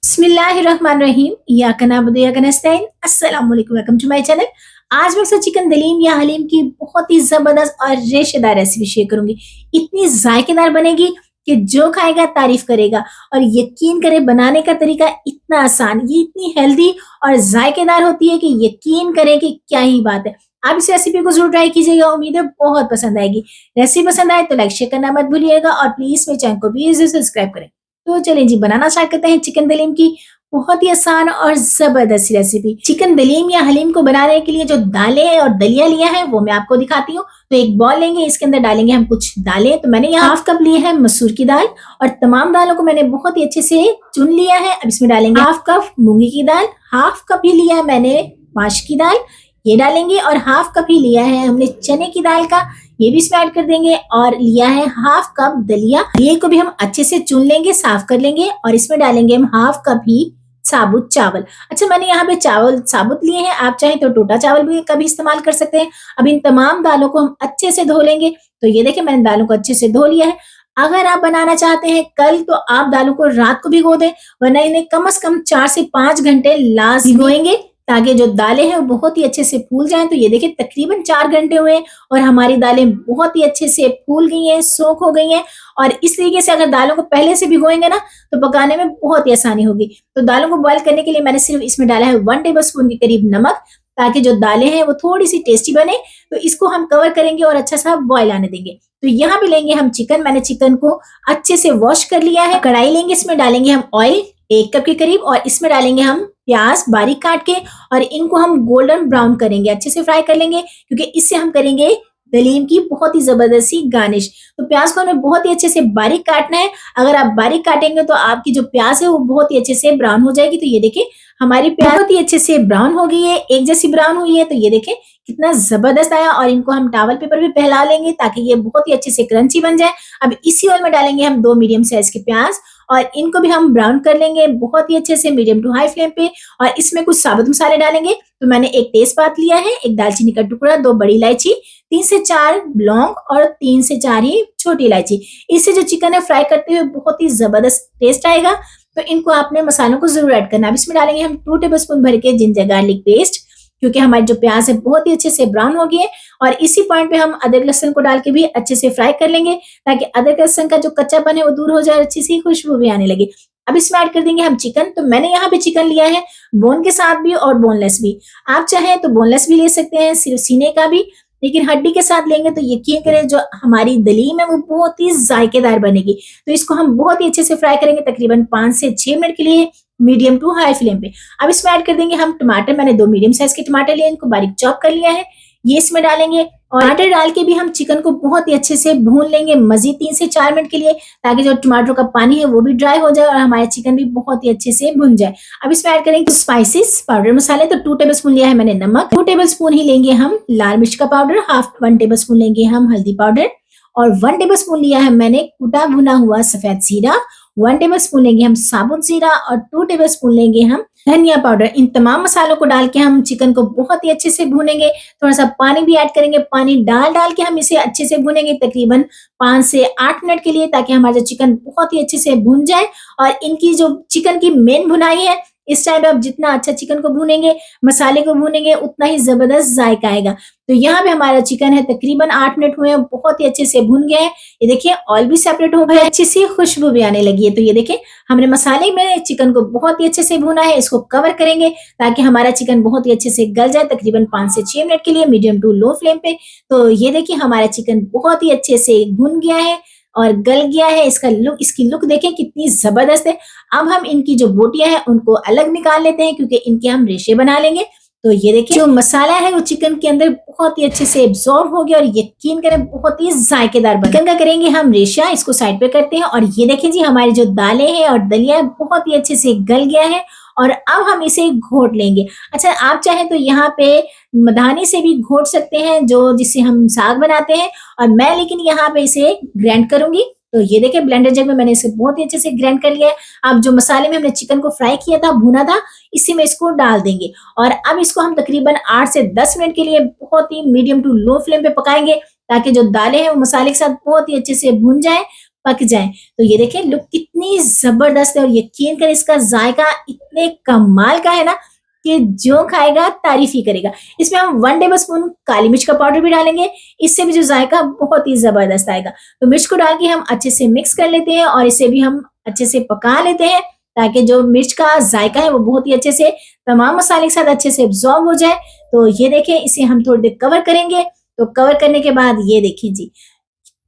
बिस्मिल्लाहिर्रहमानिर्रहीम। इय्याका नअबुदु व इय्याका नस्तईन। अस्सलामु अलैकुम, वेलकम टू माय चैनल। आज मैं आपसे चिकन दलीम या हलीम की बहुत ही ज़बरदस्त और रेशेदार रेसिपी शेयर करूँगी। इतनी ज़ायकेदार बनेगी कि जो खाएगा तारीफ़ करेगा, और यकीन करें बनाने का तरीका इतना आसान, ये इतनी हेल्दी और ज़ायकेदार होती है कि यकीन करें कि क्या ही बात है। आप इस रेसिपी को ज़रूर ट्राई कीजिएगा, उम्मीद है बहुत पसंद आएगी। रेसिपी पसंद आए तो लाइक शेयर करना मत भूलिएगा और प्लीज़ मेरे चैनल को भी ज़रूर सब्सक्राइब करें। तो चलिए जी, बनाना स्टार्ट करते हैं चिकन दलीम की बहुत ही आसान और जबरदस्त रेसिपी। चिकन दलीम या हलीम को बनाने के लिए जो दालें और दलिया लिया है वो मैं आपको दिखाती हूँ। तो एक बॉल लेंगे, इसके अंदर डालेंगे हम कुछ दालें। तो मैंने यहाँ हाफ कप लिए है मसूर की दाल, और तमाम दालों को मैंने बहुत ही अच्छे से चुन लिया है। अब इसमें डालेंगे हाफ कप मूंगी की दाल, हाफ कप ही लिया है मैंने माश की दाल, ये डालेंगे। और हाफ कप ही लिया है हमने चने की दाल का, ये भी इसमें ऐड कर देंगे। और लिया है हाफ कप दलिया, ये को भी हम अच्छे से चुन लेंगे, साफ कर लेंगे। और इसमें डालेंगे हम हाफ कप ही साबुत चावल। अच्छा, मैंने यहाँ पे चावल साबुत लिए हैं, आप चाहे तो टोटा चावल भी कभी इस्तेमाल कर सकते हैं। अब इन तमाम दालों को हम अच्छे से धो लेंगे। तो ये देखिए, मैंने दालों को अच्छे से धो लिया है। अगर आप बनाना चाहते हैं कल, तो आप दालों को रात को भिगो दें, वरना इन्हें कम से कम 4 से 5 घंटे लाजमी भिगोएंगे, ताकि जो दालें हैं वो बहुत ही अच्छे से फूल जाएं। तो ये देखिए, तकरीबन 4 घंटे हुए हैं और हमारी दालें बहुत ही अच्छे से फूल गई हैं, सोख हो गई हैं। और इस तरीके से अगर दालों को पहले से भिगोएंगे ना, तो पकाने में बहुत ही आसानी होगी। तो दालों को बॉयल करने के लिए मैंने सिर्फ इसमें डाला है 1 टेबल स्पून के करीब नमक, ताकि जो दालें हैं वो थोड़ी सी टेस्टी बने। तो इसको हम कवर करेंगे और अच्छा सा बॉयल आने देंगे। तो यहाँ पे लेंगे हम चिकन, मैंने चिकन को अच्छे से वॉश कर लिया है। कढ़ाई लेंगे, इसमें डालेंगे हम ऑयल 1 कप के करीब, और इसमें डालेंगे हम प्याज बारीक काट के, और इनको हम गोल्डन ब्राउन करेंगे, अच्छे से फ्राई कर लेंगे, क्योंकि इससे हम करेंगे दलीम की बहुत ही जबरदस्त सी गार्निश। तो प्याज को हमें बहुत ही अच्छे से बारीक काटना है। अगर आप बारीक काटेंगे तो आपकी जो प्याज है वो बहुत ही अच्छे से ब्राउन हो जाएगी। तो ये देखिए, हमारी प्याज बहुत ही अच्छे से ब्राउन हो गई है, एक जैसी ब्राउन हुई है। तो ये देखिए कितना जबरदस्त आया। और इनको हम टॉवल पेपर भी फैला लेंगे, ताकि ये बहुत ही अच्छे से क्रंची बन जाए। अब इसी ऑयल में डालेंगे हम 2 मीडियम साइज के प्याज, और इनको भी हम ब्राउन कर लेंगे बहुत ही अच्छे से, मीडियम टू हाई फ्लेम पे। और इसमें कुछ साबुत मसाले डालेंगे। तो मैंने एक तेजपात लिया है, एक दालचीनी का टुकड़ा, 2 बड़ी इलायची, 3 से 4 लौंग और 3 से 4 ही छोटी इलायची। इससे जो चिकन है फ्राई करते हुए बहुत ही जबरदस्त टेस्ट आएगा। तो इनको आपने मसालों को जरूर ऐड करना है। अब इसमें डालेंगे हम 2 टेबल स्पून भर के जिंजर गार्लिक पेस्ट, क्योंकि हमारी जो प्याज है बहुत ही अच्छे से ब्राउन हो गई है। और इसी पॉइंट पे हम अदरक लहसुन को डाल के भी अच्छे से फ्राई कर लेंगे, ताकि अदरक लहसुन का जो कच्चापन है वो दूर हो जाए और अच्छी सी खुशबू भी आने लगे। अब इसमें ऐड कर देंगे हम चिकन। तो मैंने यहाँ पे चिकन लिया है बोन के साथ भी और बोनलेस भी। आप चाहें तो बोनलेस भी ले सकते हैं, सिर्फ सीने का भी, लेकिन हड्डी के साथ लेंगे तो यकीन करें जो हमारी दलीम है वो बहुत ही जायकेदार बनेगी। तो इसको हम बहुत ही अच्छे से फ्राई करेंगे, तकरीबन 5 से 6 मिनट के लिए, मीडियम टू हाई फ्लेम पे। अब इसमें ऐड कर देंगे हम टमाटर, मैंने 2 मीडियम साइज के टमाटर लिए, इनको बारीक चॉप कर लिया है, ये इसमें डालेंगे। और टमाटर डाल के भी हम चिकन को बहुत ही अच्छे से भून लेंगे मजीद 3 से 4 मिनट के लिए, ताकि जो टमाटर का पानी है वो भी ड्राई हो जाए और हमारा चिकन भी बहुत ही अच्छे से भुन जाए। अब इसमें ऐड करेंगे स्पाइसेस पाउडर मसाले। तो 2 टेबल स्पून लिया है मैंने नमक, 2 टेबल स्पून ही लेंगे हम लाल मिर्च का पाउडर, हाफ 1 टेबल स्पून लेंगे हम हल्दी पाउडर, और 1 टेबल स्पून लिया है मैंने कुटा भुना हुआ सफेद जीरा, 1 टेबल स्पून लेंगे हम साबुत जीरा, और 2 टेबल स्पून लेंगे हम धनिया पाउडर। इन तमाम मसालों को डाल के हम चिकन को बहुत ही अच्छे से भूनेंगे। थोड़ा सा पानी भी ऐड करेंगे, पानी डाल डाल के हम इसे अच्छे से भूनेंगे तकरीबन 5 से 8 मिनट के लिए, ताकि हमारा जो चिकन बहुत ही अच्छे से भून जाए। और इनकी जो चिकन की मेन भुनाई है, इस टाइम पे आप जितना अच्छा चिकन को भूनेंगे, मसाले को भूनेंगे, उतना ही जबरदस्त जायका आएगा। तो यहाँ पे हमारा चिकन है तकरीबन 8 मिनट हुए हैं, बहुत ही अच्छे से भुन गया है। ये देखिए ऑयल भी सेपरेट हो गया है, अच्छी सी खुशबू भी आने लगी है। तो ये देखिए, हमने मसाले में चिकन को बहुत ही अच्छे से भुना है। इसको कवर करेंगे ताकि हमारा चिकन बहुत ही अच्छे से गल जाए, तकरीबन 5 से 6 मिनट के लिए, मीडियम टू लो फ्लेम पे। तो ये देखिए, हमारा चिकन बहुत ही अच्छे से भुन गया है और गल गया है। इसकी लुक देखें कितनी जबरदस्त है। अब हम इनकी जो बोटियां हैं उनको अलग निकाल लेते हैं, क्योंकि इनके हम रेशे बना लेंगे। तो ये देखिए, जो मसाला है वो चिकन के अंदर बहुत ही अच्छे से एब्जॉर्ब हो गया, और यकीन करें बहुत ही जायकेदार बना। चिकन का करेंगे हम रेशा, इसको साइड पे करते हैं। और ये देखिए जी, हमारी जो दालें हैं और दलिया है बहुत ही अच्छे से गल गया है, और अब हम इसे घोट लेंगे। अच्छा, आप चाहें तो यहाँ पे मधानी से भी घोट सकते हैं, जो जिससे हम साग बनाते हैं। और मैं लेकिन यहाँ पे इसे ग्राइंड करूंगी। तो ये देखिए, ब्लेंडर जग में मैंने इसे बहुत ही अच्छे से ग्राइंड कर लिया है। अब जो मसाले में हमने चिकन को फ्राई किया था, भुना था, इसी में इसको डाल देंगे। और अब इसको हम तकरीबन 8 से 10 मिनट के लिए बहुत ही मीडियम टू लो फ्लेम पे पकाएंगे, ताकि जो दालें हैं वो मसाले के साथ बहुत ही अच्छे से भुन जाए। पक जाएं। तो ये देखें लुक कितनी जबरदस्त है और यकीन करें इसका जायका इतने कमाल का है ना कि जो खाएगा तारीफ ही करेगा। इसमें हम 1 टेबल स्पून काली मिर्च का पाउडर भी डालेंगे, इससे भी जो जायका बहुत ही जबरदस्त आएगा। तो मिर्च को डाल के हम अच्छे से मिक्स कर लेते हैं और इसे भी हम अच्छे से पका लेते हैं ताकि जो मिर्च का जायका है वो बहुत ही अच्छे से तमाम मसाले के साथ अच्छे से एब्जॉर्ब हो जाए। तो ये देखें इसे हम थोड़ी देर कवर करेंगे। तो कवर करने के बाद ये देखिए जी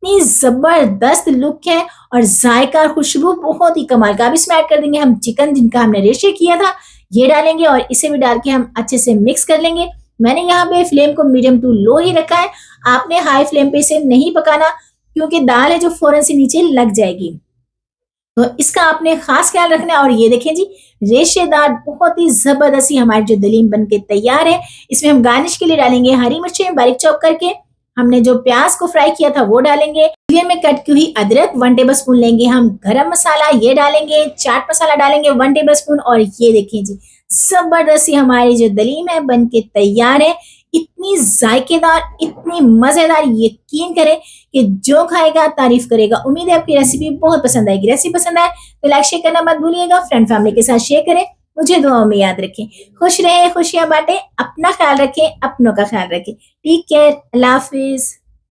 इतनी जबरदस्त लुक है और जायका और खुशबू बहुत ही कमाल का। अब इसमें ऐड कर देंगे हम चिकन जिनका हमने रेशे किया था, ये डालेंगे और इसे भी डाल के हम अच्छे से मिक्स कर लेंगे। मैंने यहाँ पे फ्लेम को मीडियम टू लो ही रखा है, आपने हाई फ्लेम पे इसे नहीं पकाना क्योंकि दाल है जो फौरन से नीचे लग जाएगी। तो इसका आपने खास ख्याल रखना है। और ये देखें जी रेशेदार बहुत ही जबरदस्त हमारी जो दलीम बन के तैयार है। इसमें हम गार्निश के लिए डालेंगे हरी मिर्चें बारीक चॉप करके, हमने जो प्याज को फ्राई किया था वो डालेंगे, मीडियम में कट की हुई अदरक 1 टेबल स्पून लेंगे, हम गरम मसाला ये डालेंगे, चाट मसाला डालेंगे 1 टेबल स्पून। और ये देखिए जी जबरदस्ती हमारी जो दलीम है बन के तैयार है, इतनी जायकेदार इतनी मजेदार, यकीन करें कि जो खाएगा तारीफ करेगा। उम्मीद है आपकी रेसिपी बहुत पसंद आएगी। रेसिपी पसंद आए तो लाइक शेयर करना मत भूलिएगा, फ्रेंड फैमिली के साथ शेयर करें, मुझे दुआओं में याद रखें। खुश रहें, खुशियां बांटें, अपना ख्याल रखें, अपनों का ख्याल रखें। टेक केयर, अल्लाह हाफिज।